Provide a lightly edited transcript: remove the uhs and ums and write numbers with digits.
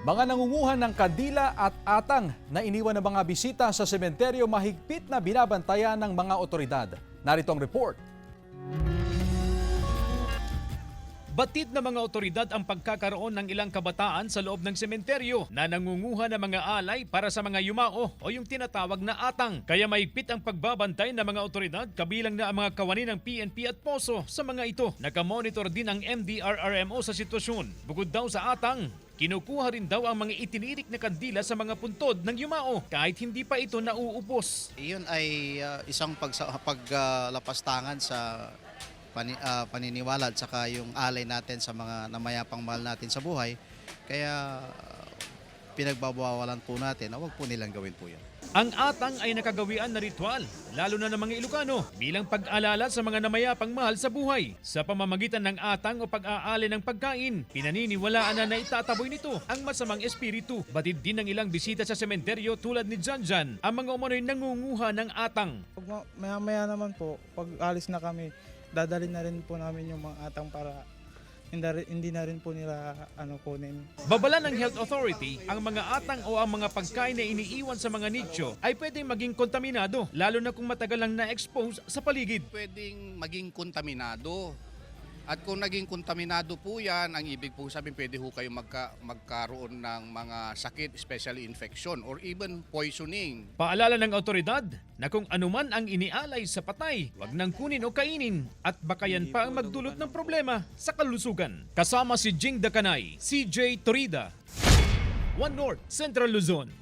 Mga nangunguhan ng kandila at atang na iniwan ng mga bisita sa sementeryo mahigpit na binabantayan ng mga otoridad. Narito ang report. Batid na mga otoridad ang pagkakaroon ng ilang kabataan sa loob ng sementeryo na nangunguha ng mga alay para sa mga yumao o yung tinatawag na atang. Kaya mahigpit ang pagbabantay ng mga otoridad kabilang na ang mga kawani ng PNP at POSO sa mga ito. Nakamonitor din ang MDRRMO sa sitwasyon. Bukod daw sa atang, kinukuha rin daw ang mga itinirik na kandila sa mga puntod ng yumao kahit hindi pa ito nauupos. Iyon ay isang paglapastangan sa paniniwala at saka yung alay natin sa mga namayapang mahal natin sa buhay. Kaya pinagbabawalan po natin na huwag po nilang gawin po yan. Ang atang ay nakagawian na ritual, lalo na ng mga Ilocano, bilang pag-alala sa mga namayapang mahal sa buhay. Sa pamamagitan ng atang o pag-aali ng pagkain, pinaniniwalaan na naitataboy nito ang masamang espiritu. Batid din ng ilang bisita sa sementeryo tulad ni Janjan ang mga umano'y nangunguha ng atang. Maya-maya naman po, pag alis na kami, dadalhin na rin po namin yung mga atang para hindi na rin po nila kunin. Babala ng Health Authority, ang mga atang o ang mga pagkain na iniiwan sa mga nicho ay pwedeng maging kontaminado, lalo na kung matagal lang na-expose sa paligid. Pwedeng maging kontaminado. At kung naging kontaminado po yan, ang ibig po sabihin pwede ho kayo magkaroon ng mga sakit, especially infection or even poisoning. Paalala ng otoridad na kung anuman ang inialay sa patay, wag nang kunin o kainin at baka yan pa ang magdulot ng problema sa kalusugan. Kasama si Jing Dakanay, CJ Torida, One North, Central Luzon.